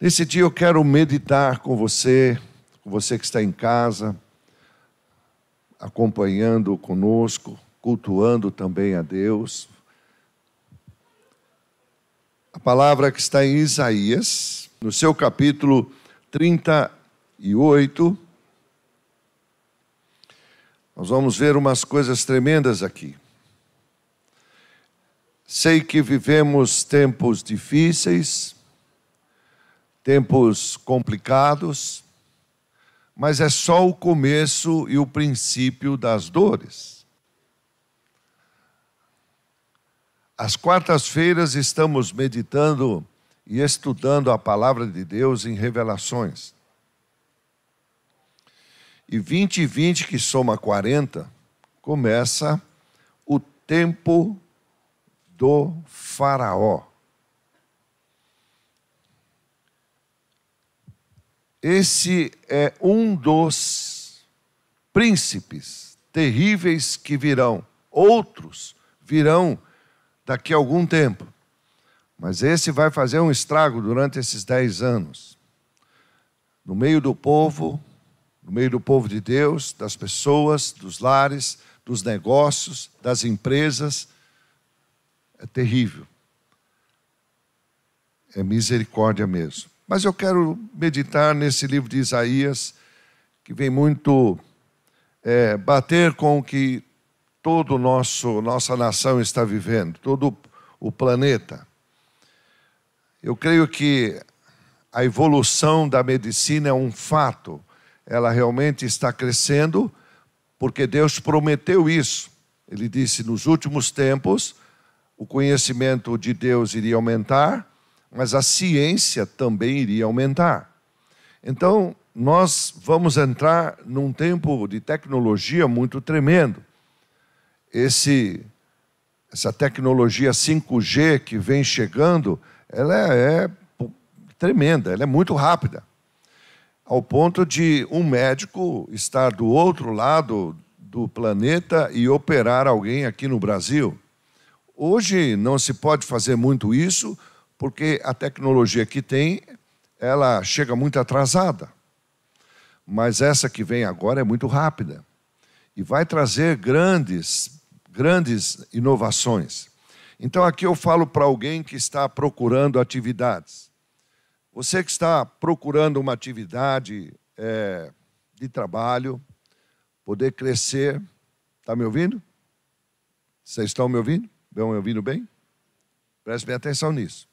Nesse dia eu quero meditar com você que está em casa, acompanhando conosco, cultuando também a Deus. A palavra que está em Isaías, no seu capítulo 38, nós vamos ver umas coisas tremendas aqui. Sei que vivemos tempos difíceis, tempos complicados, mas é só o começo e o princípio das dores. Às quartas-feiras estamos meditando e estudando a palavra de Deus em Revelações. E 2020, que soma 40, começa o tempo do Faraó. Esse é um dos príncipes terríveis que virão. Outros virão daqui a algum tempo. Mas esse vai fazer um estrago durante esses 10 anos. No meio do povo de Deus, das pessoas, dos lares, dos negócios, das empresas. É terrível. É misericórdia mesmo. Mas eu quero meditar nesse livro de Isaías, que vem muito bater com o que toda nossa nação está vivendo, todo o planeta. Eu creio que a evolução da medicina é um fato. Ela realmente está crescendo, porque Deus prometeu isso. Ele disse, nos últimos tempos, o conhecimento de Deus iria aumentar, mas a ciência também iria aumentar. Então, nós vamos entrar num tempo de tecnologia muito tremendo. Essa tecnologia 5G que vem chegando, ela é tremenda, ela é muito rápida. Ao ponto de um médico estar do outro lado do planeta e operar alguém aqui no Brasil. Hoje não se pode fazer muito isso, porque a tecnologia que tem, ela chega muito atrasada. Mas essa que vem agora é muito rápida. E vai trazer grandes inovações. Então aqui eu falo para alguém que está procurando atividades. Você que está procurando uma atividade de trabalho, poder crescer. Está me ouvindo? Vocês estão me ouvindo? Estão me ouvindo bem? Preste bem atenção nisso.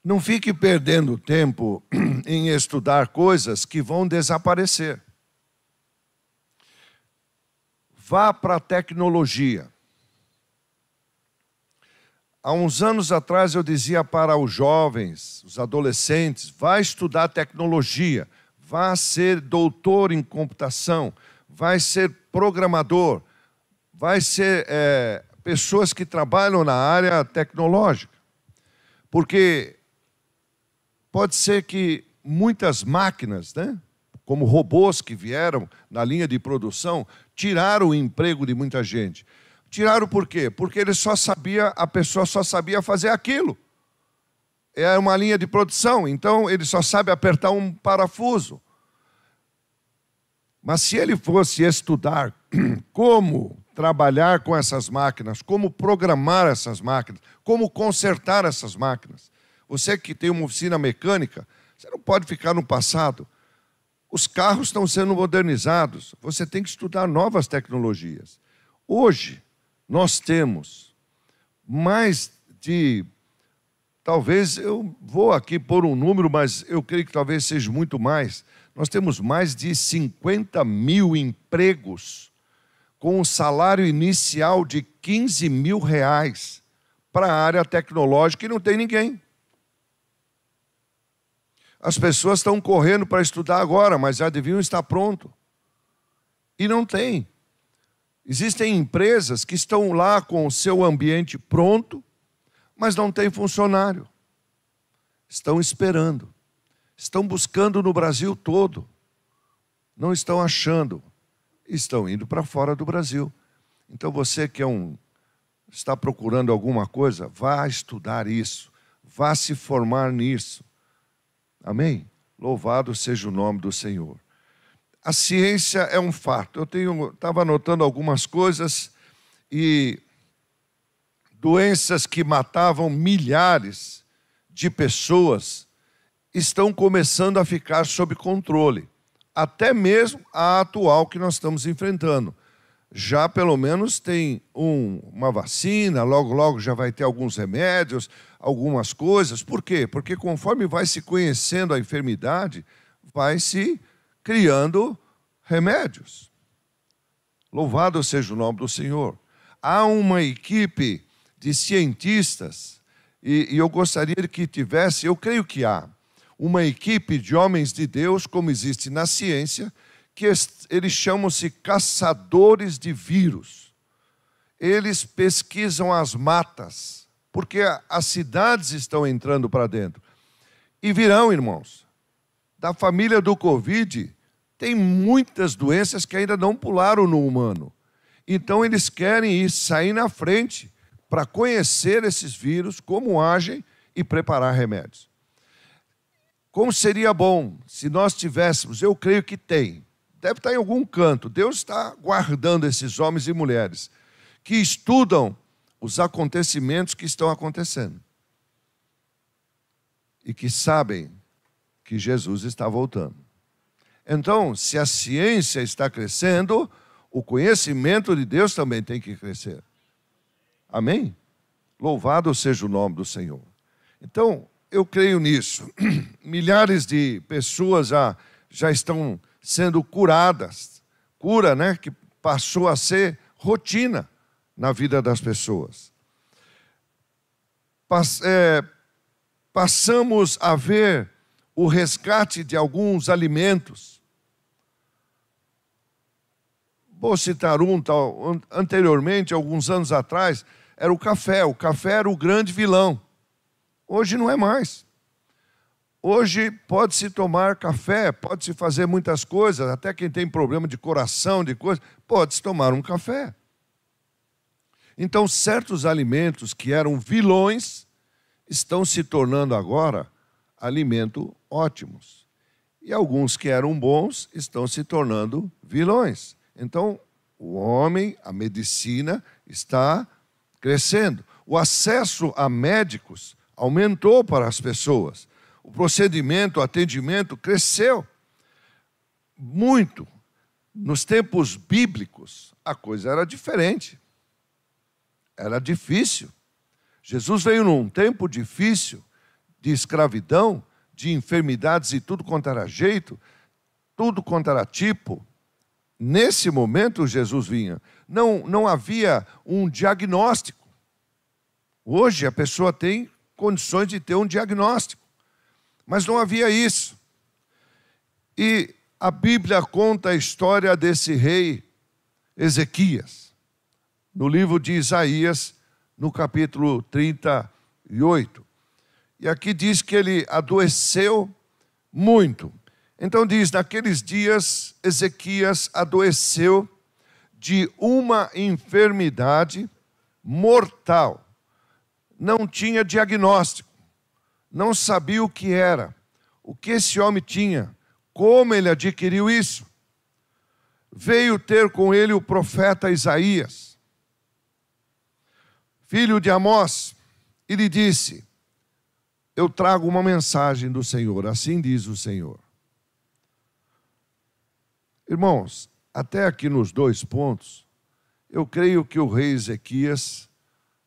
Não fique perdendo tempo em estudar coisas que vão desaparecer. Vá para a tecnologia. Há uns anos atrás eu dizia para os jovens, os adolescentes, vá estudar tecnologia, vá ser doutor em computação, vai ser programador, vai ser pessoas que trabalham na área tecnológica. Porque pode ser que muitas máquinas, como robôs que vieram na linha de produção, tiraram o emprego de muita gente. Tiraram por quê? Porque a pessoa só sabia fazer aquilo. É uma linha de produção, então ele só sabe apertar um parafuso. Mas se ele fosse estudar como trabalhar com essas máquinas, como programar essas máquinas, como consertar essas máquinas. Você que tem uma oficina mecânica, você não pode ficar no passado. Os carros estão sendo modernizados. Você tem que estudar novas tecnologias. Hoje, nós temos mais de... Talvez, eu vou aqui pôr um número, mas eu creio que talvez seja muito mais. Nós temos mais de 50 mil empregos com um salário inicial de R$15 mil para a área tecnológica e não tem ninguém. As pessoas estão correndo para estudar agora, mas já deviam estar pronto. E não tem. Existem empresas que estão lá com o seu ambiente pronto, mas não tem funcionário. Estão esperando. Estão buscando no Brasil todo. Não estão achando. Estão indo para fora do Brasil. Então você que está procurando alguma coisa, vá estudar isso. vá se formar nisso. Amém? Louvado seja o nome do Senhor. A ciência é um fato. Eu estava anotando algumas coisas e doenças que matavam milhares de pessoas estão começando a ficar sob controle. Até mesmo a atual que nós estamos enfrentando. Já pelo menos tem uma vacina, logo, logo já vai ter alguns remédios, algumas coisas. Por quê? Porque conforme vai se conhecendo a enfermidade, vai se criando remédios. Louvado seja o nome do Senhor. Há uma equipe de cientistas, e eu gostaria que tivesse, eu creio que há, uma equipe de homens de Deus, como existe na ciência, que eles chamam-se caçadores de vírus. Eles pesquisam as matas, porque as cidades estão entrando para dentro. E virão, irmãos, da família do Covid, tem muitas doenças que ainda não pularam no humano. Então eles querem sair na frente para conhecer esses vírus, como agem e preparar remédios. Como seria bom se nós tivéssemos, eu creio que tem, deve estar em algum canto, Deus está guardando esses homens e mulheres que estudam os acontecimentos que estão acontecendo e que sabem que Jesus está voltando. Então, se a ciência está crescendo, o conhecimento de Deus também tem que crescer. Amém? Louvado seja o nome do Senhor. Então, eu creio nisso. Milhares de pessoas já estão sendo curadas. Cura, né? Que passou a ser rotina na vida das pessoas. Passamos a ver o resgate de alguns alimentos. Vou citar anteriormente, alguns anos atrás, era o café. O café era o grande vilão. Hoje não é mais. Hoje pode-se tomar café, pode-se fazer muitas coisas, até quem tem problema de coração, de coisa, pode-se tomar um café. Então, certos alimentos que eram vilões estão se tornando agora alimentos ótimos. E alguns que eram bons estão se tornando vilões. Então, o homem, a medicina está crescendo. O acesso a médicos aumentou para as pessoas. O procedimento, o atendimento cresceu muito. Nos tempos bíblicos, a coisa era diferente. Era difícil. Jesus veio num tempo difícil, de escravidão, de enfermidades e tudo quanto era jeito, tudo quanto era tipo. Nesse momento Jesus vinha. Não havia um diagnóstico. Hoje a pessoa tem condições de ter um diagnóstico. Mas não havia isso. E a Bíblia conta a história desse rei Ezequias. No livro de Isaías, no capítulo 38. E aqui diz que ele adoeceu muito. Então diz, naqueles dias, Ezequias adoeceu de uma enfermidade mortal. Não tinha diagnóstico, não sabia o que era, o que esse homem tinha, como ele adquiriu isso. Veio ter com ele o profeta Isaías, filho de Amós, e lhe disse, eu trago uma mensagem do Senhor, assim diz o Senhor. Irmãos, até aqui nos 2 pontos, eu creio que o rei Ezequias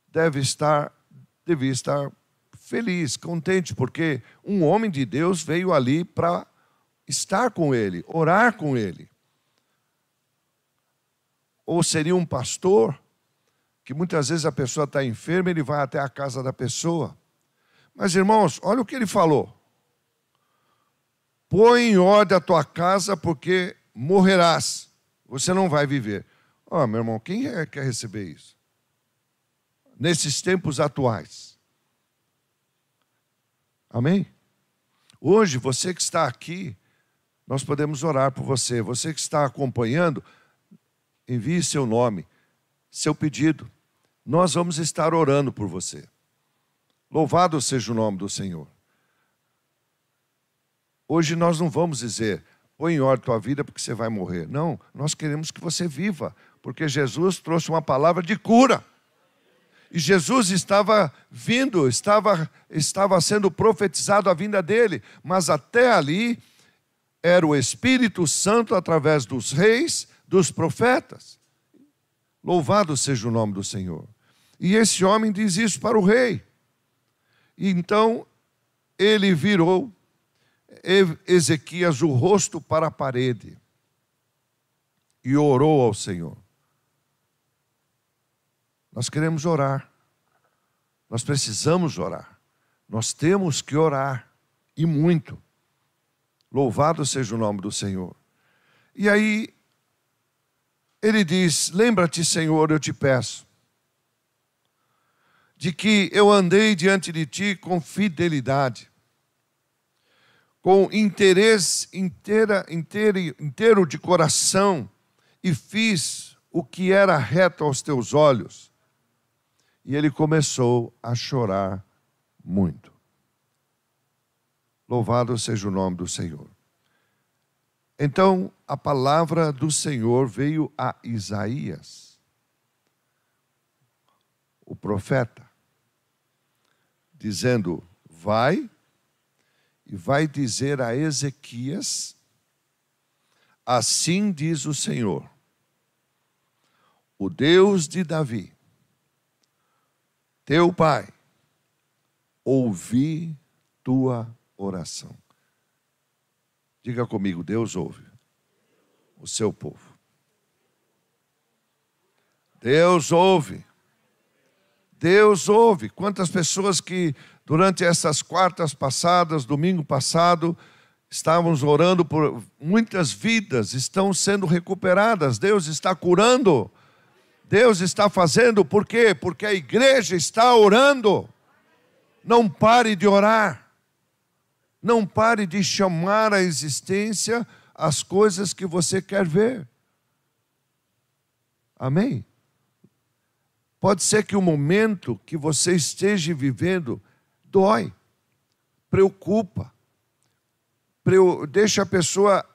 devia estar feliz, contente, porque um homem de Deus veio ali para estar com ele, orar com ele. Ou seria um pastor, que muitas vezes a pessoa está enferma, ele vai até a casa da pessoa. Mas, irmãos, olha o que ele falou. Põe em ordem a tua casa, porque morrerás. Você não vai viver. Meu irmão, quem quer receber isso? Nesses tempos atuais. Amém? Hoje, você que está aqui, nós podemos orar por você. Você que está acompanhando, envie seu nome, seu pedido. Nós vamos estar orando por você. Louvado seja o nome do Senhor. Hoje nós não vamos dizer, põe em ordem tua vida porque você vai morrer. Não, nós queremos que você viva, porque Jesus trouxe uma palavra de cura. E Jesus estava vindo, estava sendo profetizado a vinda dele, mas até ali era o Espírito Santo através dos reis, dos profetas. Louvado seja o nome do Senhor. E esse homem diz isso para o rei. E então ele virou Ezequias o rosto para a parede e orou ao Senhor. Nós queremos orar, nós precisamos orar, nós temos que orar, e muito. Louvado seja o nome do Senhor. E aí ele diz, lembra-te, Senhor, eu te peço, de que eu andei diante de ti com fidelidade, com interesse inteiro de coração, e fiz o que era reto aos teus olhos. E ele começou a chorar muito. Louvado seja o nome do Senhor. Então, a palavra do Senhor veio a Isaías, o profeta, dizendo, vai e vai dizer a Ezequias, assim diz o Senhor, o Deus de Davi, teu pai, ouvi tua oração. Diga comigo, Deus ouve o seu povo. Deus ouve. Deus ouve. Quantas pessoas que durante essas quartas passadas, domingo passado, estávamos orando por muitas vidas, estão sendo recuperadas. Deus está curando. Deus está fazendo, por quê? Porque a igreja está orando. Não pare de orar. Não pare de chamar à existência as coisas que você quer ver. Amém? Pode ser que o momento que você esteja vivendo dói, preocupa, deixa a pessoa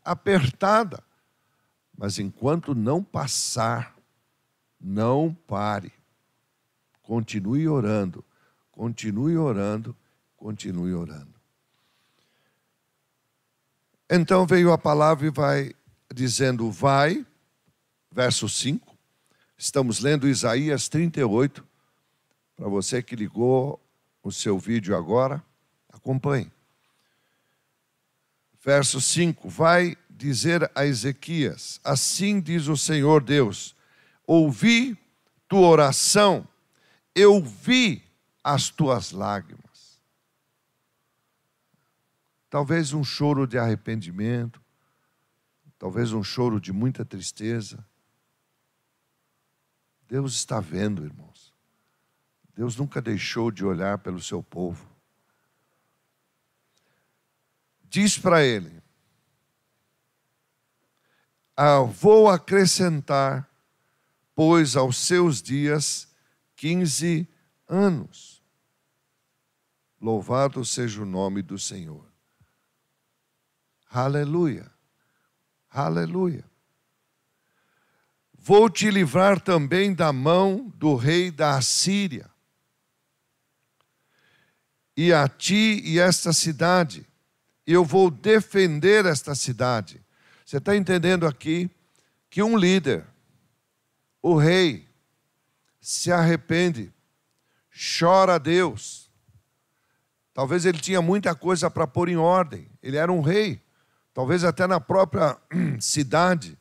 apertada. Mas enquanto não passar, não pare. Continue orando, continue orando, continue orando. Então veio a palavra e vai dizendo, vai, verso 5. Estamos lendo Isaías 38. Para você que ligou o seu vídeo agora, acompanhe. Verso 5, vai dizer a Ezequias, assim diz o Senhor Deus, ouvi tua oração, eu vi as tuas lágrimas. Talvez um choro de arrependimento, talvez um choro de muita tristeza. Deus está vendo, irmãos. Deus nunca deixou de olhar pelo seu povo. Diz para ele, vou acrescentar, pois aos seus dias, 15 anos. Louvado seja o nome do Senhor. Aleluia, aleluia. Vou te livrar também da mão do rei da Assíria. E a ti e esta cidade, eu vou defender esta cidade. Você está entendendo aqui que um líder, o rei, se arrepende, chora a Deus. Talvez ele tinha muita coisa para pôr em ordem. Ele era um rei, talvez até na própria cidade.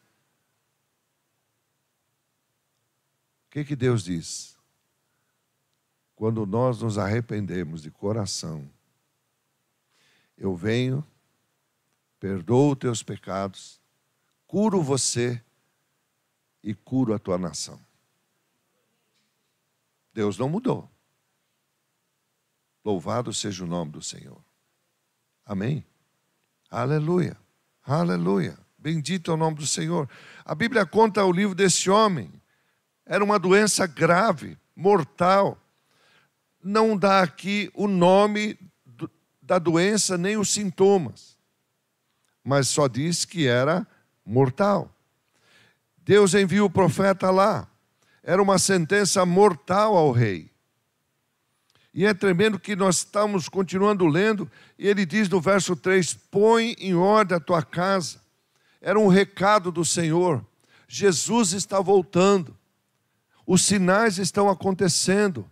O que Deus diz? Quando nós nos arrependemos de coração, eu venho, perdoo os teus pecados, curo você e curo a tua nação. Deus não mudou. Louvado seja o nome do Senhor. Amém? Aleluia, aleluia. Bendito é o nome do Senhor. A Bíblia conta o livro desse homem. Era uma doença grave, mortal. não dá aqui o nome da doença nem os sintomas, mas só diz que era mortal. Deus envia o profeta lá. Era uma sentença mortal ao rei. E é tremendo que nós estamos continuando lendo, e ele diz no verso 3, põe em ordem a tua casa. Era um recado do Senhor. Jesus está voltando. Os sinais estão acontecendo.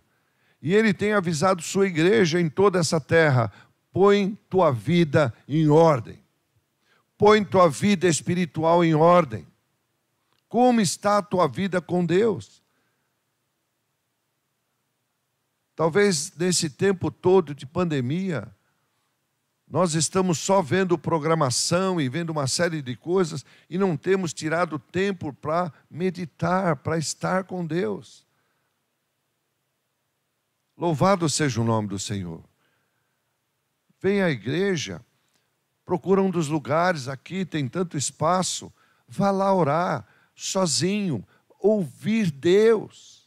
E ele tem avisado sua igreja em toda essa terra, põe tua vida em ordem. Põe tua vida espiritual em ordem. Como está a tua vida com Deus? Talvez nesse tempo todo de pandemia, nós estamos só vendo programação e vendo uma série de coisas e não temos tirado tempo para meditar, para estar com Deus. Louvado seja o nome do Senhor. Vem à igreja, procura um dos lugares aqui, tem tanto espaço, vá lá orar, sozinho, ouvir Deus.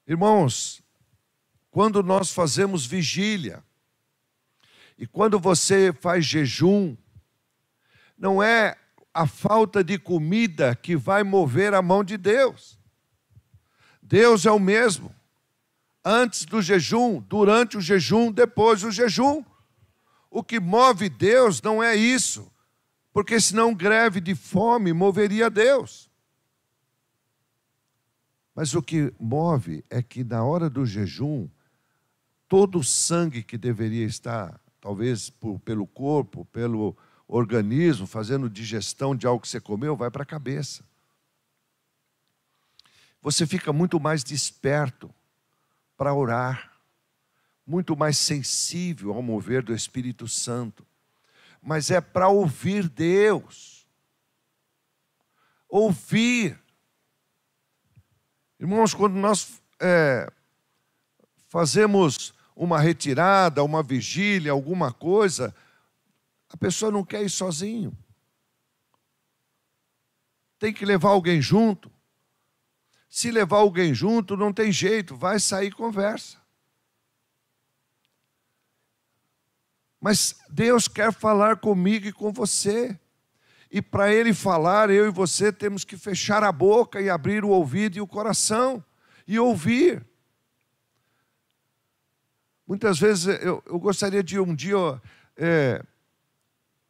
Irmãos, quando nós fazemos vigília, e quando você faz jejum, não é a falta de comida que vai mover a mão de Deus. Deus é o mesmo, antes do jejum, durante o jejum, depois do jejum. O que move Deus não é isso, porque senão greve de fome moveria Deus. Mas o que move é que na hora do jejum, todo o sangue que deveria estar, talvez pelo corpo, pelo organismo, fazendo digestão de algo que você comeu, vai para a cabeça. Você fica muito mais desperto para orar, muito mais sensível ao mover do Espírito Santo. Mas é para ouvir Deus. Ouvir. Irmãos, quando nós fazemos uma retirada, uma vigília, alguma coisa, a pessoa não quer ir sozinho. Tem que levar alguém junto. Se levar alguém junto, não tem jeito, vai sair conversa. Mas Deus quer falar comigo e com você. E para Ele falar, eu e você temos que fechar a boca e abrir o ouvido e o coração e ouvir. Muitas vezes eu gostaria de um dia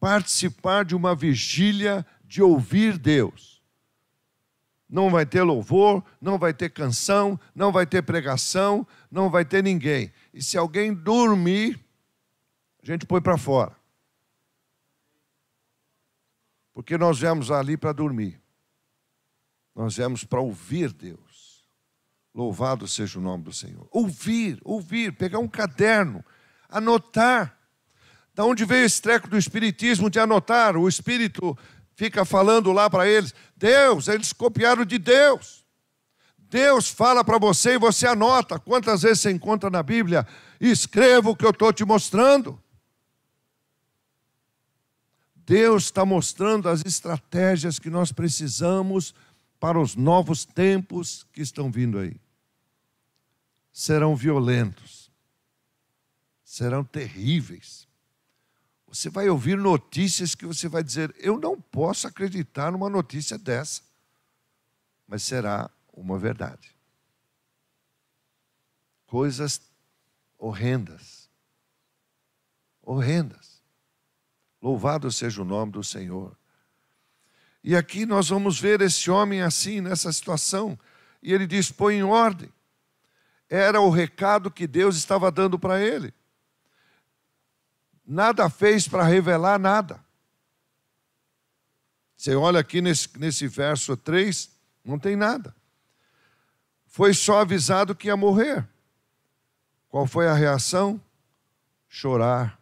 participar de uma vigília de ouvir Deus. Não vai ter louvor, não vai ter canção, não vai ter pregação, não vai ter ninguém. E se alguém dormir, a gente põe para fora. Porque nós viemos ali para dormir. Nós viemos para ouvir Deus. Louvado seja o nome do Senhor. Ouvir, pegar um caderno, anotar. Da onde veio esse treco do espiritismo de anotar? O espírito fica falando lá para eles. Deus, eles copiaram de Deus. Deus fala para você e você anota. Quantas vezes você encontra na Bíblia? Escreva o que eu estou te mostrando. Deus está mostrando as estratégias que nós precisamos para os novos tempos que estão vindo aí. Serão violentos, serão terríveis. Você vai ouvir notícias que você vai dizer, eu não posso acreditar numa notícia dessa. Mas será uma verdade. Coisas horrendas. Horrendas. Louvado seja o nome do Senhor. E aqui nós vamos ver esse homem assim, nessa situação. E ele diz, põe em ordem. Era o recado que Deus estava dando para ele. Nada fez para revelar nada. Você olha aqui nesse verso 3, não tem nada. Foi só avisado que ia morrer. Qual foi a reação? Chorar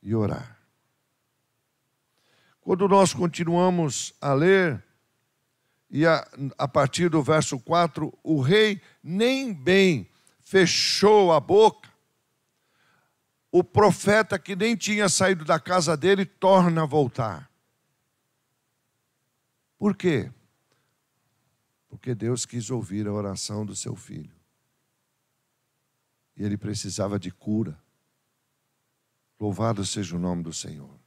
e orar. Quando nós continuamos a ler, e a partir do verso 4, o rei nem bem fechou a boca, o profeta que nem tinha saído da casa dele torna a voltar. Por quê? Porque Deus quis ouvir a oração do seu filho. E ele precisava de cura. Louvado seja o nome do Senhor.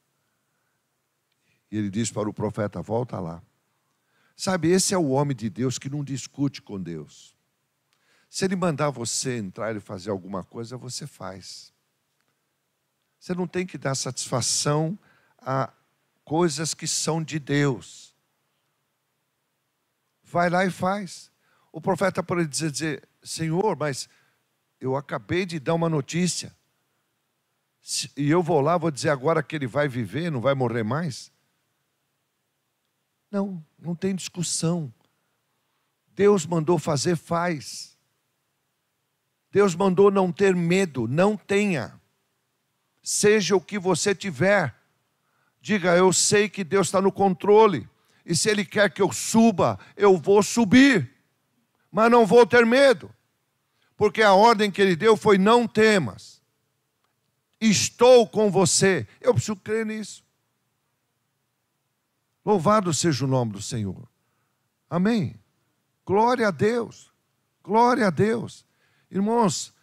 E ele diz para o profeta: volta lá. Sabe, esse é o homem de Deus que não discute com Deus. Se ele mandar você entrar e fazer alguma coisa, você faz. Você não tem que dar satisfação a coisas que são de Deus. Vai lá e faz. O profeta pode dizer: Senhor, mas eu acabei de dar uma notícia. E eu vou lá, vou dizer agora que ele vai viver, não vai morrer mais? Não, não tem discussão. Deus mandou fazer, faz. Deus mandou não ter medo, não tenha. Seja o que você tiver. Diga: eu sei que Deus está no controle. E se Ele quer que eu suba, eu vou subir. Mas não vou ter medo. Porque a ordem que Ele deu foi: não temas. Estou com você. Eu preciso crer nisso. Louvado seja o nome do Senhor. Amém. Glória a Deus. Glória a Deus. Irmãos,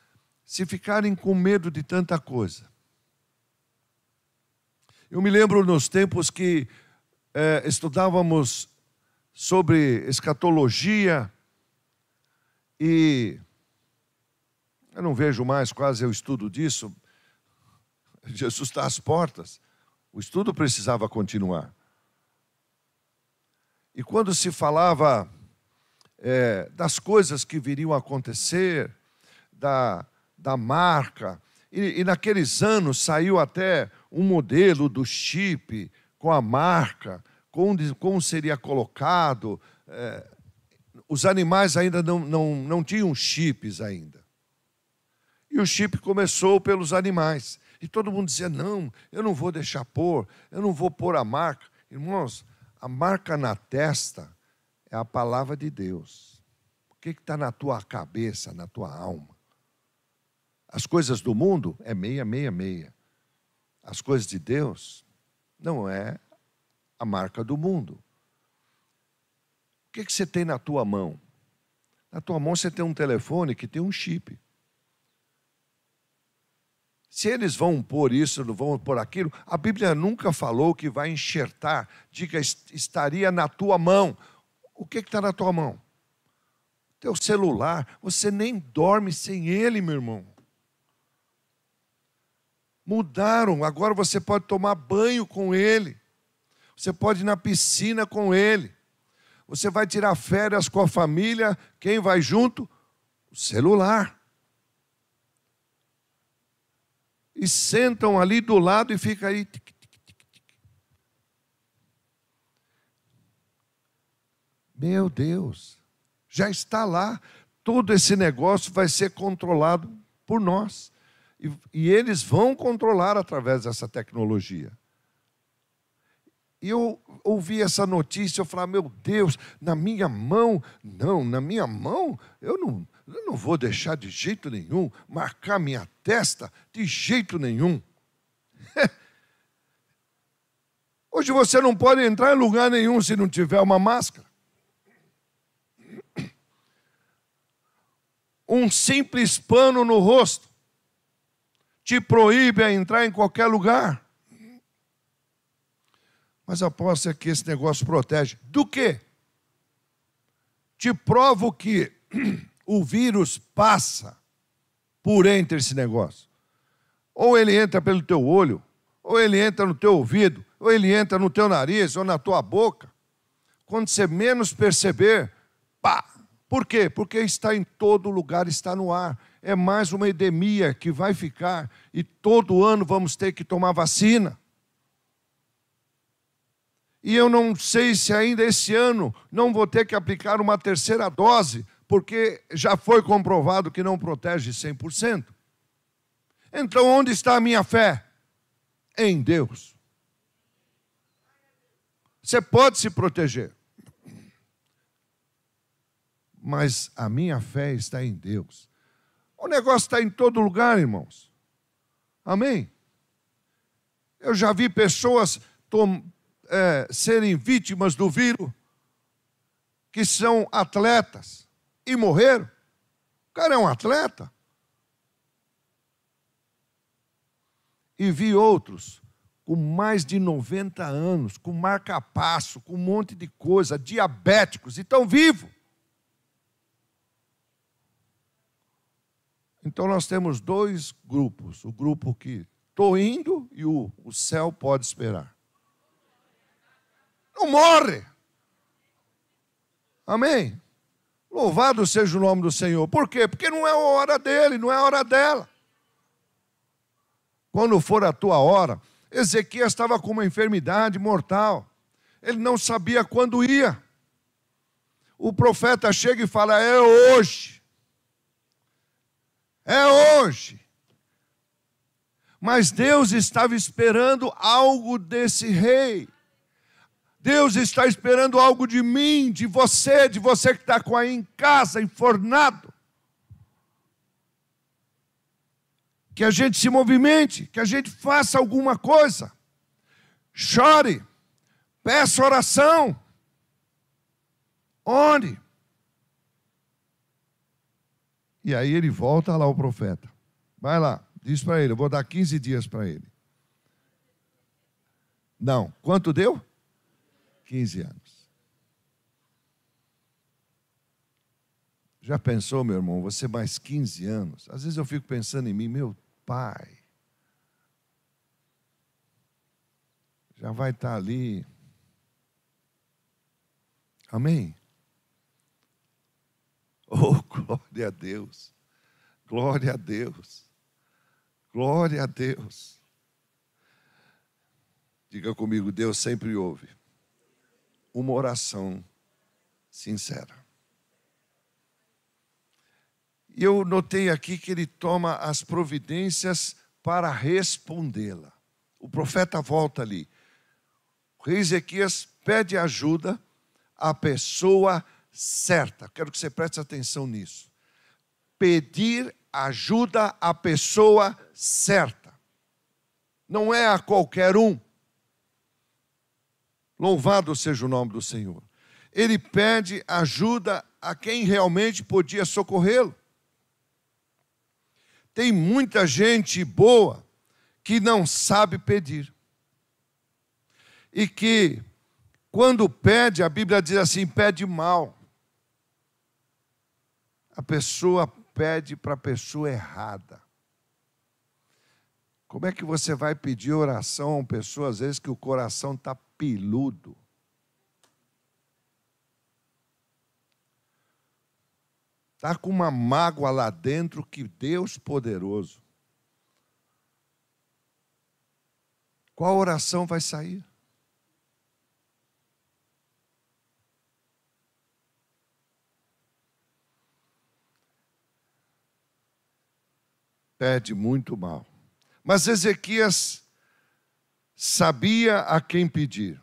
se ficarem com medo de tanta coisa. Eu me lembro nos tempos que estudávamos sobre escatologia e eu não vejo mais quase o estudo disso. Jesus está às portas. O estudo precisava continuar. E quando se falava das coisas que viriam a acontecer, da marca, e naqueles anos saiu até um modelo do chip com a marca, como seria colocado. Os animais ainda não tinham chips ainda. E o chip começou pelos animais. E todo mundo dizia: não, eu não vou deixar pôr, eu não vou pôr a marca. Irmãos, a marca na testa é a palavra de Deus. O que está na tua cabeça, na tua alma? As coisas do mundo é 666. As coisas de Deus não é a marca do mundo. O que você tem na tua mão? Na tua mão você tem um telefone que tem um chip. Se eles vão pôr isso, não vão pôr aquilo, a Bíblia nunca falou que vai enxertar. Diga: estaria na tua mão. O que está na tua mão? Teu celular. Você nem dorme sem ele, meu irmão. Mudaram, agora você pode tomar banho com ele. Você pode ir na piscina com ele. Você vai tirar férias com a família. Quem vai junto? O celular. E sentam ali do lado e fica aí. Tic, tic, tic, tic. Meu Deus, já está lá. Todo esse negócio vai ser controlado por nós. E eles vão controlar através dessa tecnologia. E eu ouvi essa notícia, eu falei: meu Deus, na minha mão? Não, na minha mão eu não vou deixar de jeito nenhum, marcar minha testa de jeito nenhum. Hoje você não pode entrar em lugar nenhum se não tiver uma máscara. Um simples pano no rosto te proíbe a entrar em qualquer lugar. Mas aposto que esse negócio protege. Do quê? Te provo que o vírus passa por entre esse negócio. Ou ele entra pelo teu olho, ou ele entra no teu ouvido, ou ele entra no teu nariz, ou na tua boca. Quando você menos perceber, pá! Por quê? Porque está em todo lugar, está no ar. É mais uma endemia que vai ficar e todo ano vamos ter que tomar vacina. E eu não sei se ainda esse ano não vou ter que aplicar uma terceira dose, porque já foi comprovado que não protege 100%. Então, onde está a minha fé? Em Deus. Você pode se proteger. Mas a minha fé está em Deus. O negócio está em todo lugar, irmãos. Amém? Eu já vi pessoas serem vítimas do vírus, que são atletas e morreram. O cara é um atleta. E vi outros com mais de 90 anos, com marca-passo, com um monte de coisa, diabéticos, e estão vivos. Então nós temos dois grupos. O grupo que estou indo e o céu pode esperar. Não morre. Amém? Louvado seja o nome do Senhor. Por quê? Porque não é a hora dele, não é a hora dela. Quando for a tua hora, Ezequias estava com uma enfermidade mortal. Ele não sabia quando ia. O profeta chega e fala, é hoje. É hoje. Mas Deus estava esperando algo desse rei. Deus está esperando algo de mim, de você que está aí em casa, enfornado. Que a gente se movimente, que a gente faça alguma coisa. Chore, peça oração. Ore. E aí ele volta lá, o profeta. Vai lá, diz para ele, eu vou dar 15 dias para ele. Não, quanto deu? 15 anos. Já pensou, meu irmão, você mais 15 anos? Às vezes eu fico pensando em mim, meu pai. Já vai estar ali. Amém? Oh, glória a Deus. Glória a Deus. Glória a Deus. Diga comigo, Deus sempre ouve uma oração sincera. E eu notei aqui que ele toma as providências para respondê-la. O profeta volta ali. O rei Ezequias pede ajuda à pessoa certa. Quero que você preste atenção nisso. Pedir ajuda à pessoa certa. Não é a qualquer um. Louvado seja o nome do Senhor. Ele pede ajuda a quem realmente podia socorrê-lo. Tem muita gente boa que não sabe pedir. E que, quando pede, a Bíblia diz assim, pede mal. A pessoa pede para a pessoa errada. Como é que você vai pedir oração a uma pessoa, às vezes, que o coração está peludo? Está com uma mágoa lá dentro que Deus poderoso. Qual oração vai sair? Pede muito mal. Mas Ezequias sabia a quem pedir.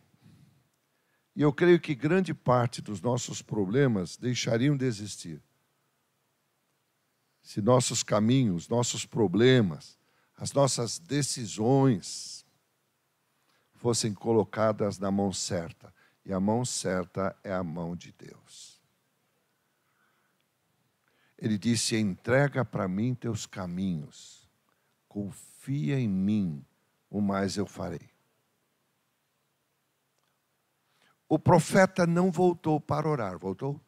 E eu creio que grande parte dos nossos problemas deixariam de existir se nossos caminhos, nossos problemas, as nossas decisões fossem colocadas na mão certa. E a mão certa é a mão de Deus. Ele disse, entrega para mim teus caminhos, confia em mim, o mais eu farei. O profeta não voltou para orar, voltou?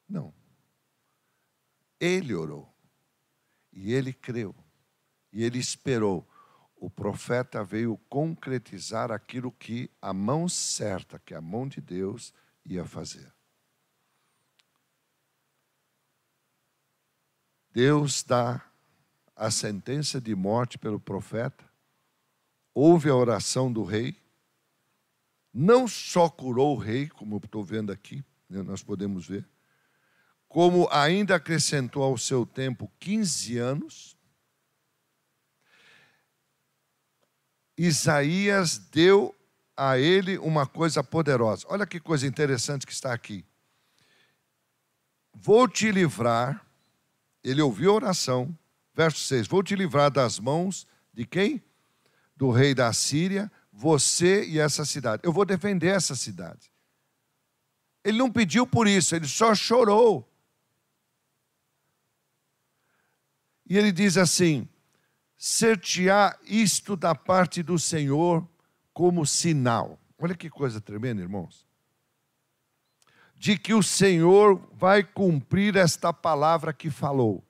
Não. Ele orou, e ele creu, e ele esperou. O profeta veio concretizar aquilo que a mão certa, que é a mão de Deus, ia fazer. Deus dá a sentença de morte pelo profeta, ouve a oração do rei, não só curou o rei, como eu estou vendo aqui, nós podemos ver, como ainda acrescentou ao seu tempo 15 anos, Isaías deu a ele uma coisa poderosa. Olha que coisa interessante que está aqui. Vou te livrar, ele ouviu a oração, verso 6, vou te livrar das mãos de quem? Do rei da Síria, você e essa cidade. Eu vou defender essa cidade. Ele não pediu por isso, ele só chorou. E ele diz assim: ser-te-á isto da parte do Senhor como sinal. Olha que coisa tremenda, irmãos. De que o Senhor vai cumprir esta palavra que falou.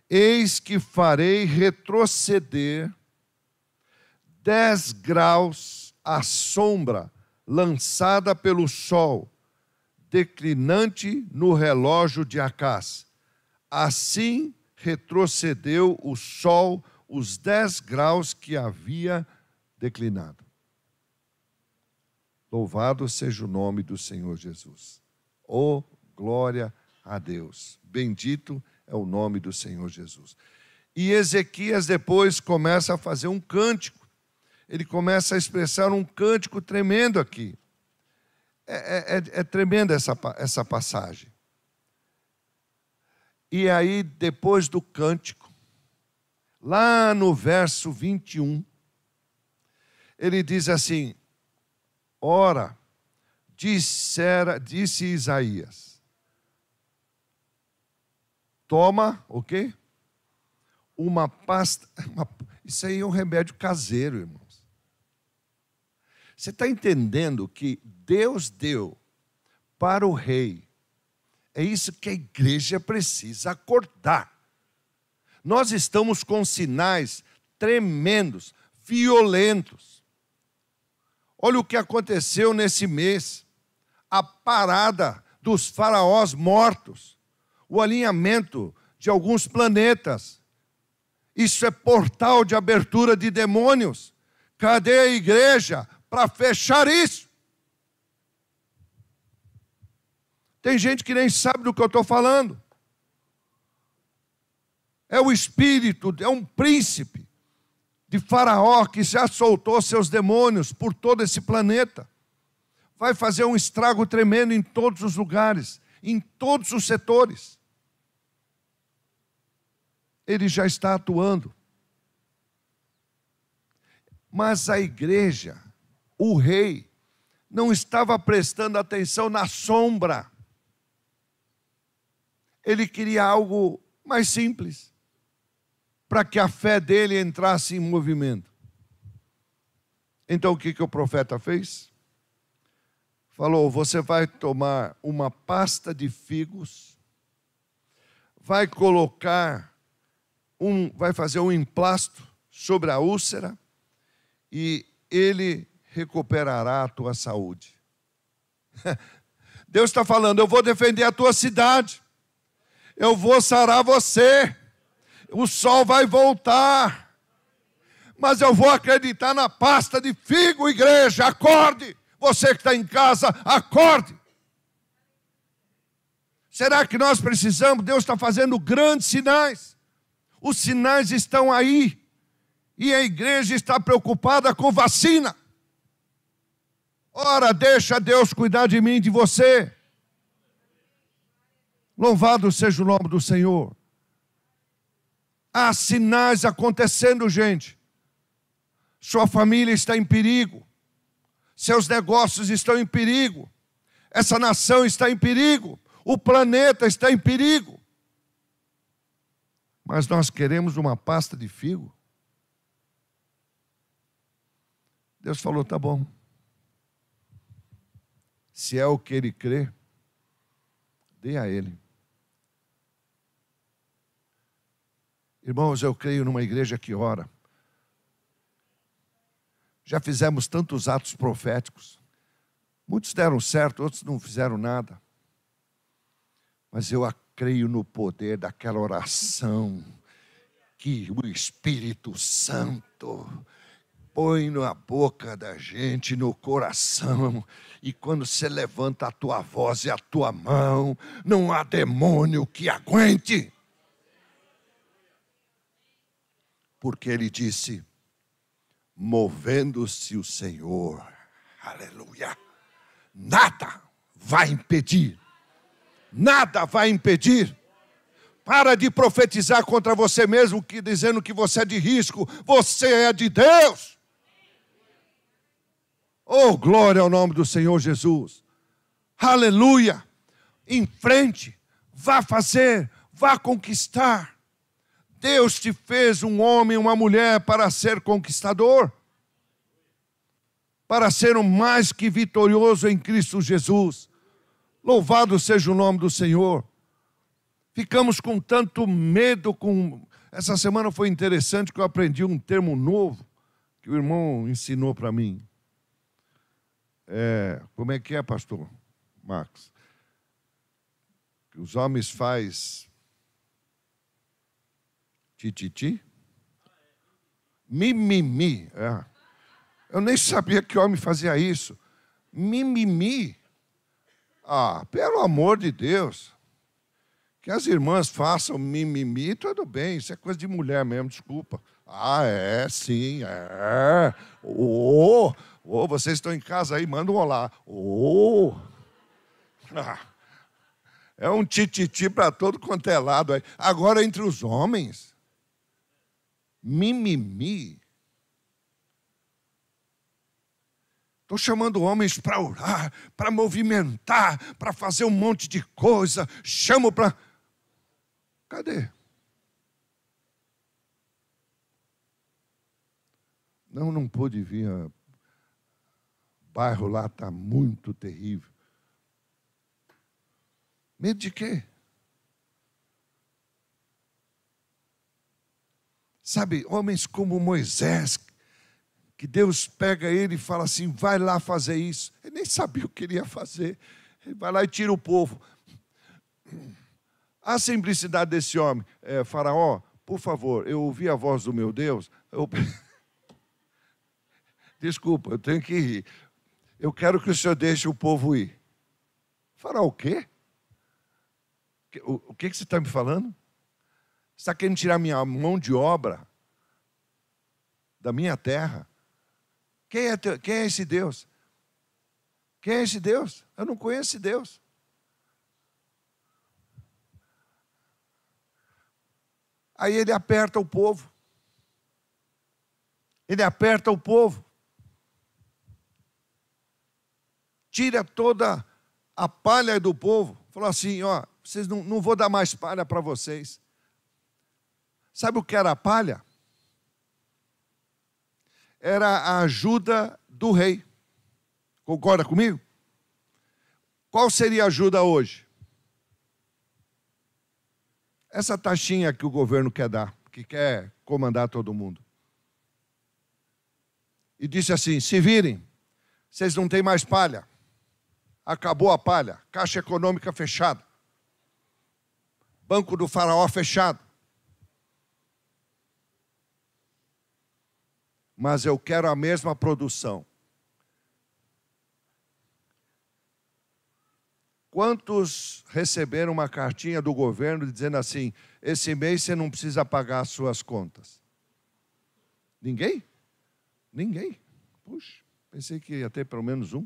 Eis que farei retroceder 10 graus a sombra lançada pelo sol, declinante no relógio de Acás. Assim retrocedeu o sol os 10 graus que havia declinado. Louvado seja o nome do Senhor Jesus. Oh, glória a Deus. Bendito é o nome do Senhor Jesus. E Ezequias depois começa a fazer um cântico. Ele começa a expressar um cântico tremendo aqui. É tremenda essa passagem. E aí, depois do cântico, lá no verso 21, ele diz assim: ora, disse Isaías, toma, o quê? Uma pasta, isso aí é um remédio caseiro, irmãos. Você está entendendo que Deus deu para o rei? É isso que a igreja precisa acordar. Nós estamos com sinais tremendos, violentos. Olha o que aconteceu nesse mês. A parada dos faraós mortos. O alinhamento de alguns planetas. Isso é portal de abertura de demônios. Cadê a igreja para fechar isso? Tem gente que nem sabe do que eu estou falando. É o espírito, é um príncipe de Faraó que já soltou seus demônios por todo esse planeta. Vai fazer um estrago tremendo em todos os lugares, em todos os setores. Ele já está atuando. Mas a igreja, o rei, não estava prestando atenção na sombra. Ele queria algo mais simples, para que a fé dele entrasse em movimento. Então o que o profeta fez? Falou: você vai tomar uma pasta de figos, vai vai fazer um emplasto sobre a úlcera, e ele recuperará a tua saúde. Deus está falando: eu vou defender a tua cidade. Eu vou sarar você. O sol vai voltar. Mas eu vou acreditar na pasta de figo, igreja. Acorde. Você que está em casa, acorde. Será que nós precisamos? Deus está fazendo grandes sinais. Os sinais estão aí. E a igreja está preocupada com vacina. Ora, deixa Deus cuidar de mim e de você. Louvado seja o nome do Senhor. Há sinais acontecendo, gente. Sua família está em perigo. Seus negócios estão em perigo. Essa nação está em perigo. O planeta está em perigo. Mas nós queremos uma pasta de figo. Deus falou: tá bom. Se é o que ele crê, dê a ele. Irmãos, eu creio numa igreja que ora. Já fizemos tantos atos proféticos. Muitos deram certo, outros não fizeram nada. Mas eu creio no poder daquela oração que o Espírito Santo põe na boca da gente, no coração. E quando você levanta a tua voz e a tua mão, não há demônio que aguente. Porque ele disse: movendo-se o Senhor, aleluia, nada vai impedir, nada vai impedir. Para de profetizar contra você mesmo, dizendo que você é de risco. Você é de Deus. Oh, glória ao nome do Senhor Jesus. Aleluia. Em frente, vá fazer, vá conquistar. Deus te fez um homem e uma mulher para ser conquistador, para ser um mais que vitorioso em Cristo Jesus. Louvado seja o nome do Senhor. Ficamos com tanto medo. Essa semana foi interessante que eu aprendi um termo novo que o irmão ensinou para mim. Como é que é, pastor Marcos? Que os homens fazem tititi? Mimimi. Eu nem sabia que homem fazia isso. Mimimi. Pelo amor de Deus. Que as irmãs façam mimimi, tudo bem. Isso é coisa de mulher mesmo, desculpa. Sim, é. Vocês estão em casa aí, manda um olá. É um tititi para todo quanto é lado aí. Agora, entre os homens, mimimi. Estou chamando homens para orar, para movimentar, para fazer um monte de coisa. Chamo para... Cadê? Não pude vir. O bairro lá está muito terrível. Medo de quê? Sabe, homens como Moisés, que Deus pega ele e fala assim, vai lá fazer isso. Ele nem sabia o que ele ia fazer. Ele vai lá e tira o povo. A simplicidade desse homem. Faraó, por favor, eu ouvi a voz do meu Deus. Desculpa, eu tenho que rir. Eu quero que o senhor deixe o povo ir. Faraó, o quê? O que você está me falando? Você está querendo tirar minha mão de obra da minha terra? Quem é esse Deus? Quem é esse Deus? Eu não conheço esse Deus. Aí ele aperta o povo. Ele aperta o povo. Tira toda a palha do povo. Falou assim, vocês não vou dar mais palha para vocês. Sabe o que era a palha? Era a ajuda do rei. Concorda comigo? Qual seria a ajuda hoje? Essa taxinha que o governo quer dar, que quer comandar todo mundo. E disse assim, se virem, vocês não têm mais palha. Acabou a palha, Caixa Econômica fechada. Banco do Faraó fechado. Mas eu quero a mesma produção. Quantos receberam uma cartinha do governo dizendo assim, esse mês você não precisa pagar as suas contas? Ninguém? Ninguém. Puxa, pensei que ia ter pelo menos um.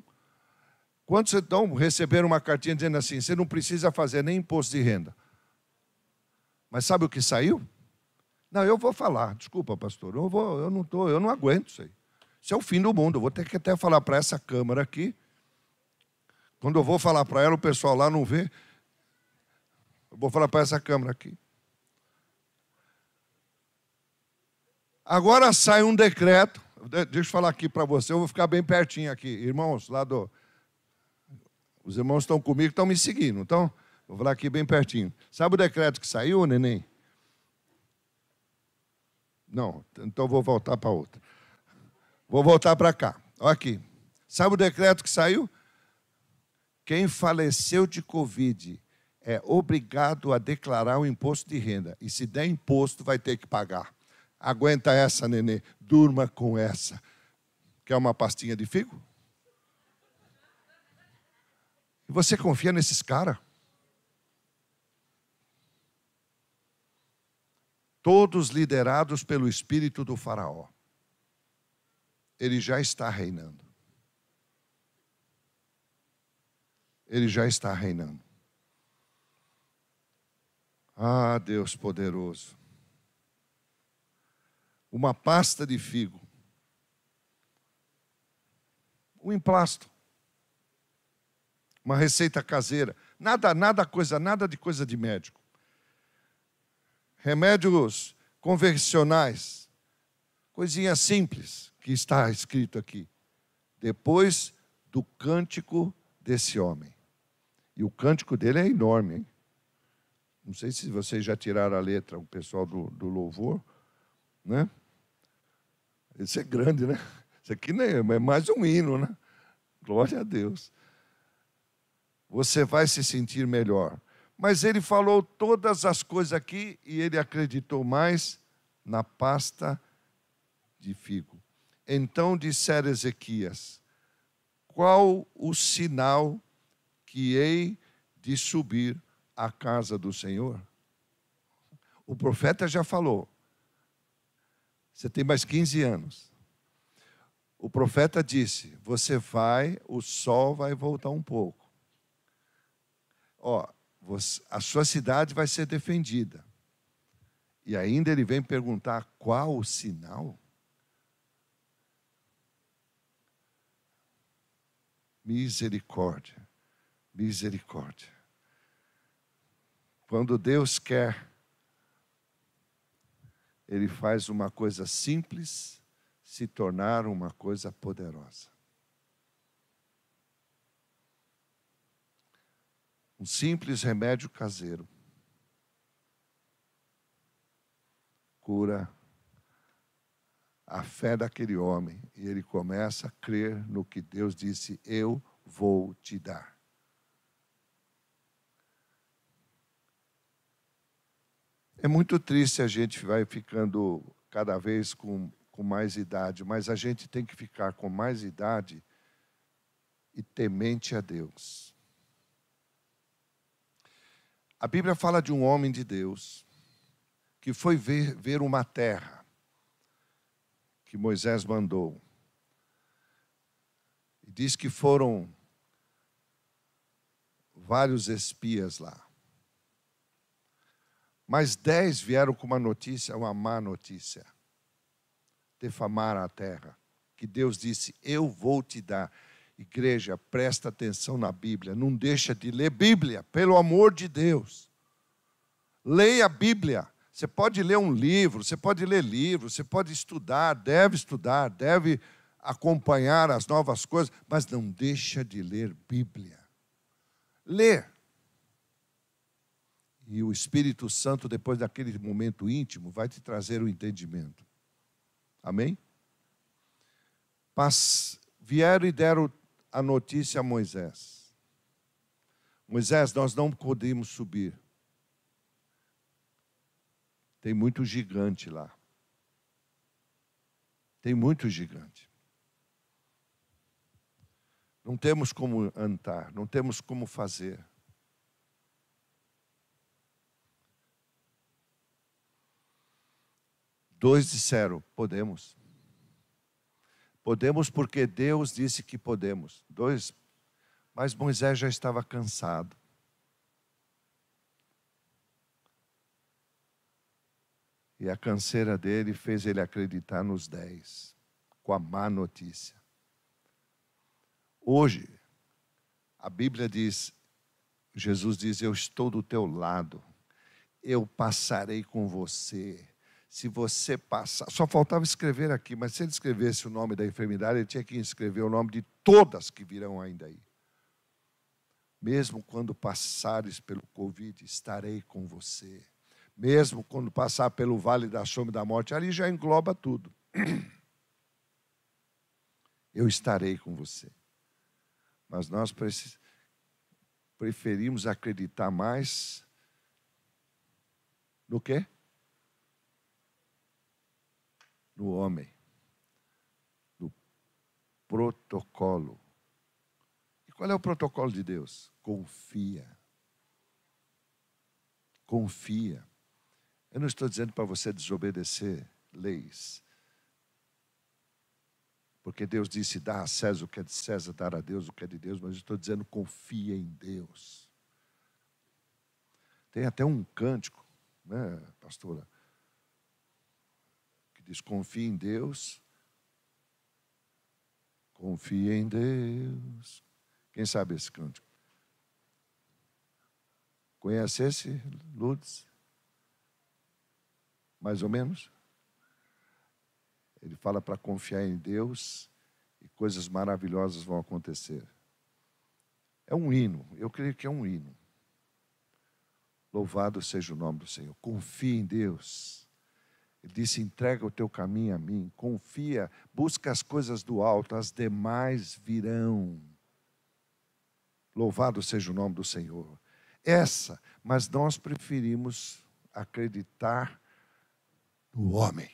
Quantos então receberam uma cartinha dizendo assim, você não precisa fazer nem imposto de renda? Mas sabe o que saiu? Não, eu vou falar. Desculpa, pastor. Eu não aguento isso aí. Isso é o fim do mundo. Eu vou ter que até falar para essa câmara aqui. Quando eu vou falar para ela, o pessoal lá não vê. Eu vou falar para essa câmara aqui. Agora sai um decreto. Deixa eu falar aqui para você. Eu vou ficar bem pertinho aqui. Irmãos, os irmãos estão comigo, estão me seguindo. Então, vou falar aqui bem pertinho. Sabe o decreto que saiu, neném? Não, então vou voltar para outra. Vou voltar para cá. Olha aqui. Sabe o decreto que saiu? Quem faleceu de Covid é obrigado a declarar o imposto de renda. E se der imposto, vai ter que pagar. Aguenta essa, nenê. Durma com essa. Quer uma pastinha de figo? E você confia nesses caras? Todos liderados pelo espírito do Faraó. Ele já está reinando. Ele já está reinando. Ah, Deus poderoso. Uma pasta de figo. um emplasto. Uma receita caseira. Nada de coisa de médico. Remédios convencionais. Coisinha simples que está escrito aqui. Depois do cântico desse homem. E o cântico dele é enorme, hein? Não sei se vocês já tiraram a letra, o pessoal do louvor, né? Esse é grande, né? Isso aqui é mais um hino, né? Glória a Deus. Você vai se sentir melhor. Mas ele falou todas as coisas aqui e ele acreditou mais na pasta de figo. Então disseram Ezequias: qual o sinal que hei de subir à casa do Senhor? O profeta já falou. Você tem mais 15 anos. O profeta disse: você vai, o sol vai voltar um pouco. Ó, a sua cidade vai ser defendida. E ainda ele vem perguntar qual o sinal? Misericórdia, misericórdia. Quando Deus quer, Ele faz uma coisa simples se tornar uma coisa poderosa. Um simples remédio caseiro cura a fé daquele homem e ele começa a crer no que Deus disse: eu vou te dar. É muito triste, a gente vai ficando cada vez com mais idade, mas a gente tem que ficar com mais idade e temente a Deus. A Bíblia fala de um homem de Deus que foi ver uma terra que Moisés mandou. E diz que foram vários espias lá. Mas 10 vieram com uma notícia, uma má notícia. Defamaram a terra. Que Deus disse: eu vou te dar. Igreja, presta atenção na Bíblia. Não deixa de ler Bíblia, pelo amor de Deus. Leia a Bíblia. Você pode ler um livro, você pode ler livros, você pode estudar, deve acompanhar as novas coisas, mas não deixa de ler Bíblia. Lê. E o Espírito Santo, depois daquele momento íntimo, vai te trazer o entendimento. Amém? Mas vieram e deram a notícia a Moisés. Moisés, nós não podemos subir. Tem muito gigante lá. Tem muito gigante. Não temos como andar, não temos como fazer. Dois disseram: podemos. Podemos porque Deus disse que podemos. Dois, mas Moisés já estava cansado. E a canseira dele fez ele acreditar nos 10, com a má notícia. Hoje, a Bíblia diz, Jesus diz: eu estou do teu lado, eu passarei com você. Se você passar, só faltava escrever aqui, mas se ele escrevesse o nome da enfermidade, ele tinha que escrever o nome de todas que virão ainda aí. Mesmo quando passares pelo Covid, estarei com você. Mesmo quando passar pelo vale da sombra da morte, ali já engloba tudo. Eu estarei com você. Mas nós preferimos acreditar mais no quê? No homem. No protocolo. E qual é o protocolo de Deus? Confia. Confia. Eu não estou dizendo para você desobedecer leis. Porque Deus disse: dá a César o que é de César, dar a Deus o que é de Deus. Mas eu estou dizendo: confia em Deus. Tem até um cântico, né, pastora? Que diz: confia em Deus com confia em Deus. Quem sabe esse cântico? Conhece esse, Lourdes? Mais ou menos? Ele fala para confiar em Deus e coisas maravilhosas vão acontecer. É um hino, eu creio que é um hino. Louvado seja o nome do Senhor. Confia em Deus. Ele disse, entrega o teu caminho a mim. Confia, busca as coisas do alto, as demais virão. Louvado seja o nome do Senhor. Mas nós preferimos acreditar no homem.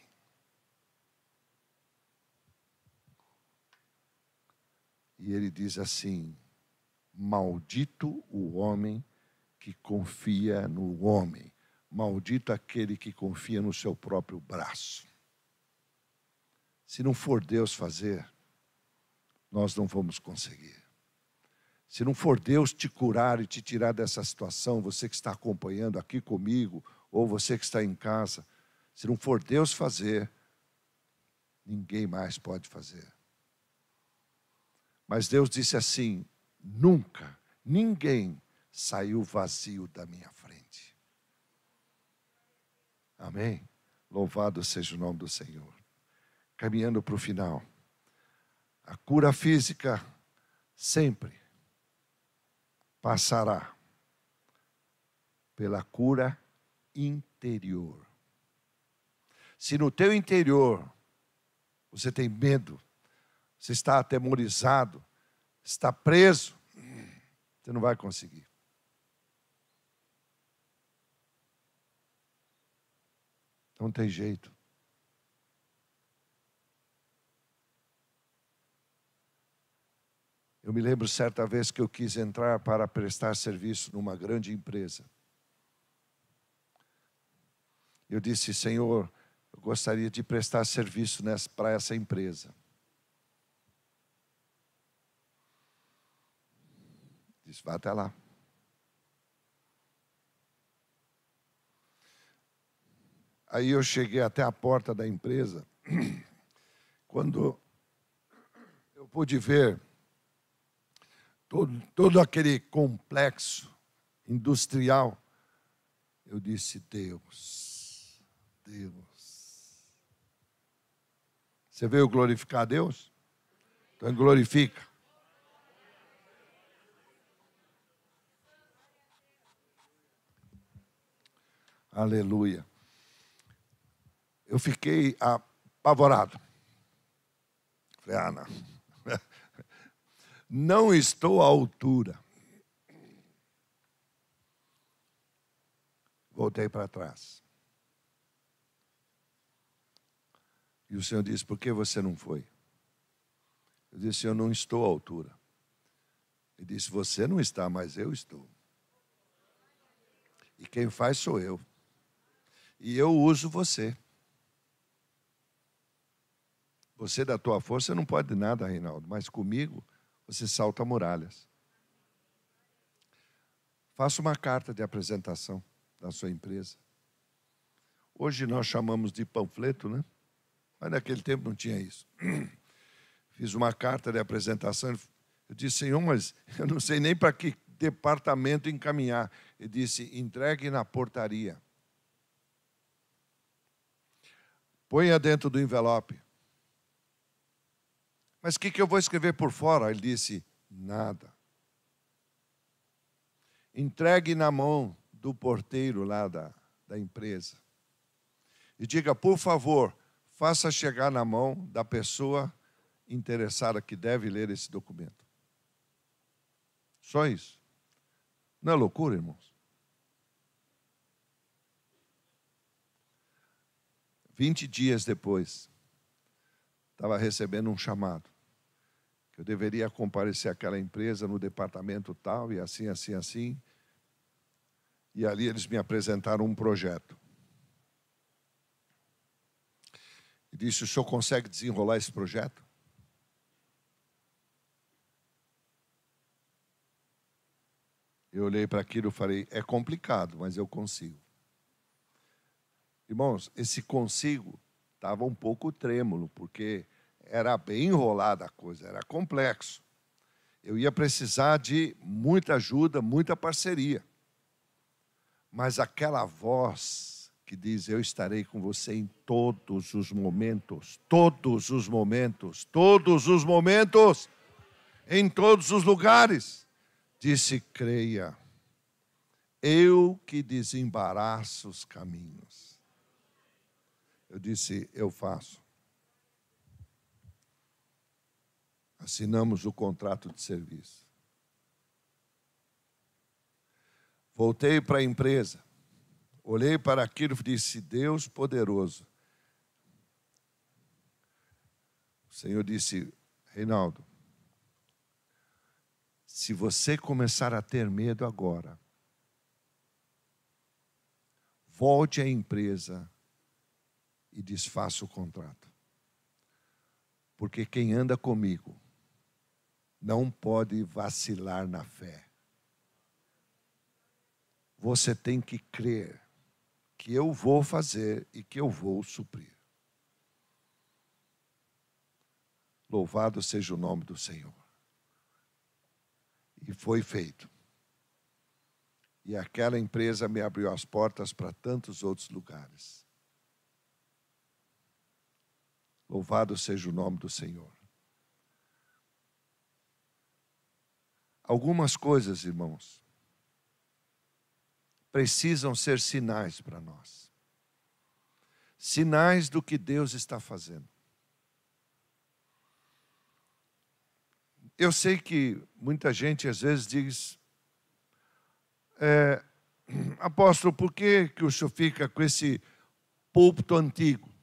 E ele diz assim, maldito o homem que confia no homem. Maldito aquele que confia no seu próprio braço. Se não for Deus fazer, nós não vamos conseguir. Se não for Deus te curar e te tirar dessa situação, você que está acompanhando aqui comigo, ou você que está em casa, se não for Deus fazer, ninguém mais pode fazer. Mas Deus disse assim, nunca, ninguém saiu vazio da minha frente. Amém? Louvado seja o nome do Senhor. Caminhando para o final. A cura física sempre passará pela cura interior. Se no teu interior você tem medo, você está atemorizado, está preso, você não vai conseguir. Não tem jeito. Eu me lembro certa vez que eu quis entrar para prestar serviço numa grande empresa. Eu disse, Senhor, eu gostaria de prestar serviço para essa empresa. Disse, vá até lá. Aí eu cheguei até a porta da empresa, quando eu pude ver todo aquele complexo industrial, eu disse, Deus. Você veio glorificar a Deus? Então glorifica. Aleluia. Eu fiquei apavorado. Falei, não. Não estou à altura. Voltei para trás. E o Senhor disse, por que você não foi? Eu disse, eu não estou à altura. Ele disse, você não está, mas eu estou. E quem faz sou eu. E eu uso você. Você da tua força não pode nada, Reinaldo, mas comigo você salta muralhas. Faça uma carta de apresentação da sua empresa. Hoje nós chamamos de panfleto, né? Mas naquele tempo não tinha isso. Fiz uma carta de apresentação. Eu disse, Senhor, mas eu não sei nem para que departamento encaminhar. Ele disse, entregue na portaria. Ponha dentro do envelope. Mas o que eu vou escrever por fora? Ele disse, nada. Entregue na mão do porteiro lá da empresa. E diga, por favor, faça chegar na mão da pessoa interessada que deve ler esse documento. Só isso. Não é loucura, irmãos? 20 dias depois, estava recebendo um chamado. Que eu deveria comparecer àquela empresa no departamento tal, e assim, assim, assim. E ali eles me apresentaram um projeto. E disse, o senhor consegue desenrolar esse projeto? Eu olhei para aquilo e falei, é complicado, mas eu consigo. Irmãos, esse consigo estava um pouco trêmulo, porque era bem enrolada a coisa, era complexo. Eu ia precisar de muita ajuda, muita parceria. Mas aquela voz que diz, eu estarei com você em todos os momentos, todos os momentos, todos os momentos, em todos os lugares, disse, creia, eu que desembaraço os caminhos. Eu disse, eu faço. Assinamos o contrato de serviço. Voltei para a empresa. Olhei para aquilo e disse, Deus poderoso. O Senhor disse, Reinaldo, se você começar a ter medo agora, volte à empresa e desfaça o contrato. Porque quem anda comigo não pode vacilar na fé. Você tem que crer que eu vou fazer e que eu vou suprir. Louvado seja o nome do Senhor. E foi feito. E aquela empresa me abriu as portas para tantos outros lugares. Louvado seja o nome do Senhor. Algumas coisas, irmãos, precisam ser sinais para nós. Sinais do que Deus está fazendo. Eu sei que muita gente às vezes diz, apóstolo, por que o senhor fica com esse púlpito antigo?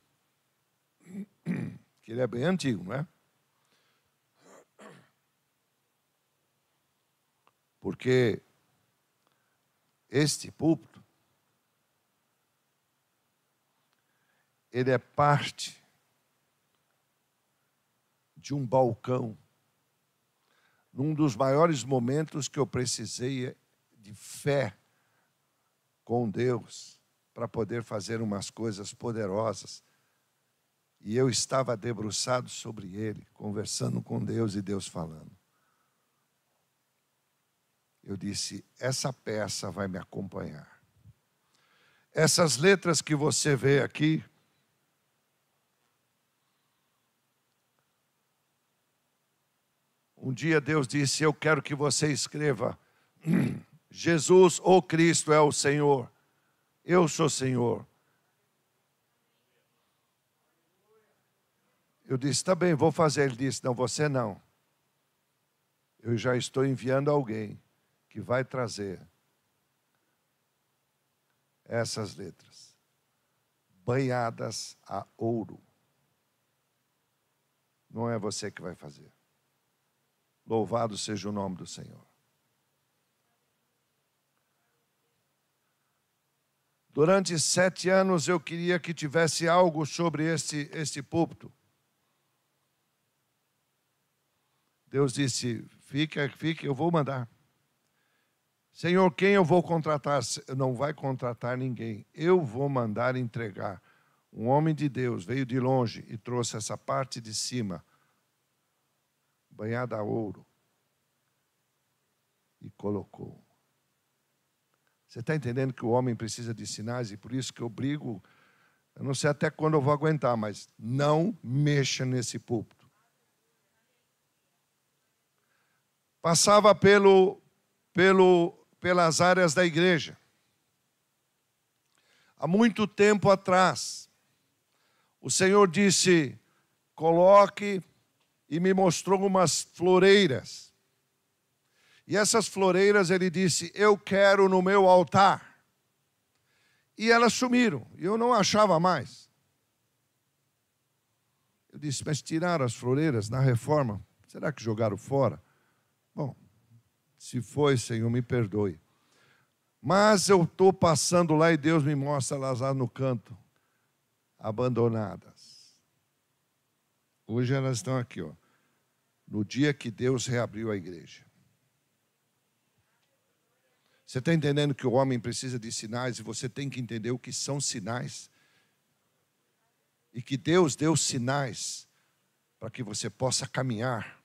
Que ele é bem antigo, não é? Porque este púlpito, ele é parte de um balcão, num dos maiores momentos que eu precisei de fé com Deus, para poder fazer umas coisas poderosas. E eu estava debruçado sobre ele, conversando com Deus e Deus falando. Eu disse, essa peça vai me acompanhar. Essas letras que você vê aqui, um dia Deus disse, eu quero que você escreva, Jesus, o Cristo é o Senhor, eu sou Senhor. Eu disse, tá bem, vou fazer. Ele disse, não, você não. Eu já estou enviando alguém que vai trazer essas letras, banhadas a ouro. Não é você que vai fazer. Louvado seja o nome do Senhor. Durante 7 anos eu queria que tivesse algo sobre este púlpito. Deus disse, fica, eu vou mandar. Senhor, quem eu vou contratar? Não vai contratar ninguém. Eu vou mandar entregar. Um homem de Deus veio de longe e trouxe essa parte de cima, banhada a ouro, e colocou. Você está entendendo que o homem precisa de sinais e por isso que eu brigo, eu não sei até quando eu vou aguentar, mas não mexa nesse púlpito. Passava pelas áreas da igreja. Há muito tempo atrás, o Senhor disse, coloque, e me mostrou umas floreiras. E essas floreiras ele disse, eu quero no meu altar. E elas sumiram, e eu não achava mais. Eu disse, mas tiraram as floreiras na reforma? Será que jogaram fora? Bom, se foi, Senhor, me perdoe. Mas eu estou passando lá e Deus me mostra elas lá no canto, abandonadas. Hoje elas estão aqui, ó, no dia que Deus reabriu a igreja. Você está entendendo que o homem precisa de sinais e você tem que entender o que são sinais? E que Deus deu sinais para que você possa caminhar.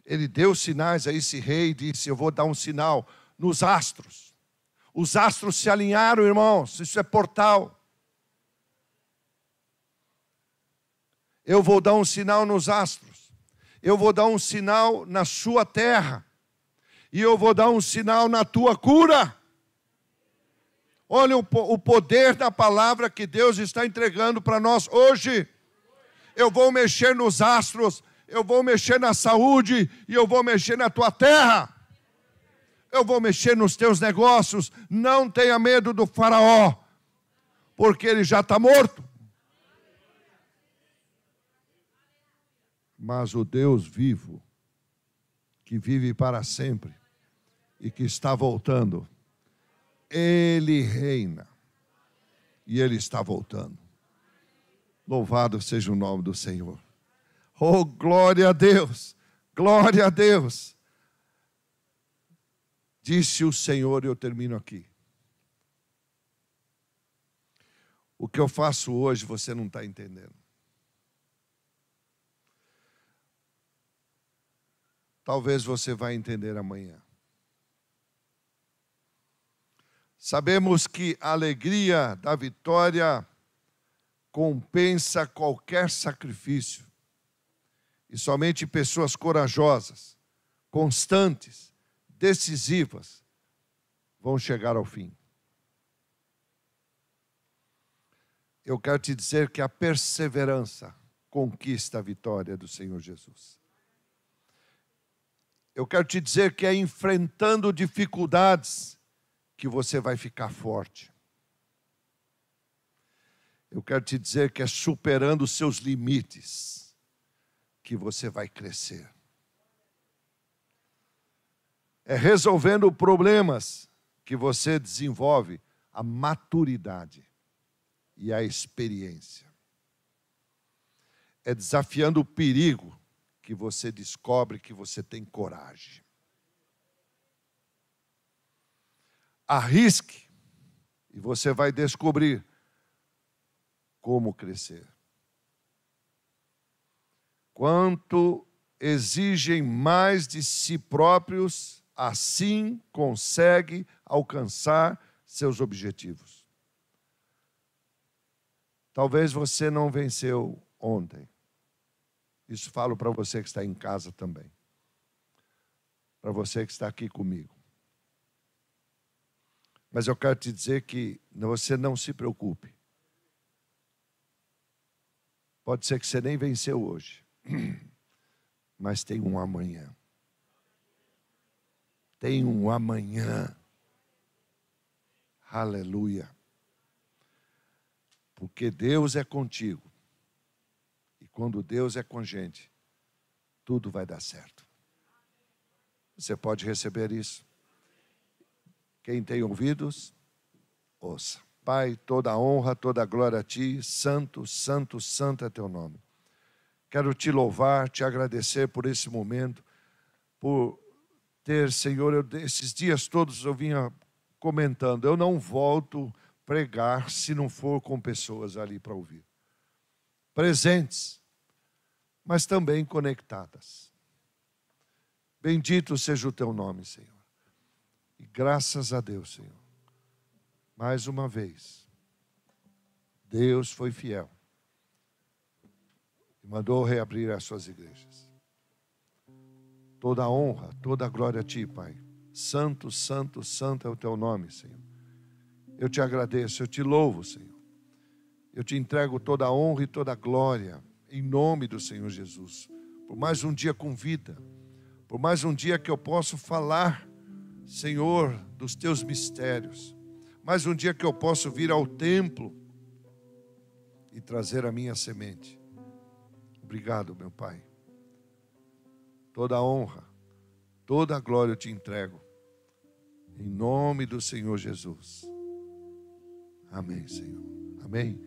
Ele deu sinais a esse rei e disse: eu vou dar um sinal nos astros. Os astros se alinharam, irmãos, isso é portal. Eu vou dar um sinal nos astros. Eu vou dar um sinal na sua terra. E eu vou dar um sinal na tua cura. Olha o poder da palavra que Deus está entregando para nós hoje. Eu vou mexer nos astros, eu vou mexer na saúde e eu vou mexer na tua terra. Eu vou mexer nos teus negócios. Não tenha medo do faraó, porque ele já está morto. Mas o Deus vivo, que vive para sempre e que está voltando, Ele reina e Ele está voltando. Louvado seja o nome do Senhor. Oh, glória a Deus, glória a Deus. Disse o Senhor, e eu termino aqui. O que eu faço hoje você não está entendendo. Talvez você vai entender amanhã. Sabemos que a alegria da vitória compensa qualquer sacrifício. E somente pessoas corajosas, constantes, decisivas, vão chegar ao fim. Eu quero te dizer que a perseverança conquista a vitória do Senhor Jesus. Eu quero te dizer que é enfrentando dificuldades que você vai ficar forte. Eu quero te dizer que é superando os seus limites que você vai crescer. É resolvendo problemas que você desenvolve a maturidade e a experiência. É desafiando o perigo que você descobre que você tem coragem. Arrisque e você vai descobrir como crescer. Quanto exigem mais de si próprios, assim consegue alcançar seus objetivos. Talvez você não venceu ontem. Isso falo para você que está em casa também. Para você que está aqui comigo. Mas eu quero te dizer que você não se preocupe. Pode ser que você nem venceu hoje. Mas tem um amanhã. Tem um amanhã. Aleluia. Porque Deus é contigo. E quando Deus é com a gente, tudo vai dar certo. Você pode receber isso. Quem tem ouvidos, ouça. Pai, toda a honra, toda a glória a Ti. Santo, santo, santo é Teu nome. Quero Te louvar, Te agradecer por esse momento, por ter, Senhor, esses dias todos eu vinha comentando, eu não volto pregar se não for com pessoas ali para ouvir. Presentes, mas também conectadas. Bendito seja o Teu nome, Senhor. E graças a Deus, Senhor, mais uma vez, Deus foi fiel e mandou reabrir as suas igrejas. Toda a honra, toda a glória a Ti, Pai. Santo, santo, santo é o Teu nome, Senhor. Eu Te agradeço, eu Te louvo, Senhor. Eu Te entrego toda a honra e toda a glória, em nome do Senhor Jesus. Por mais um dia com vida, por mais um dia que eu posso falar, Senhor, dos Teus mistérios. Mais um dia que eu posso vir ao templo e trazer a minha semente. Obrigado, meu Pai. Toda a honra, toda a glória eu Te entrego. Em nome do Senhor Jesus. Amém, Senhor. Amém.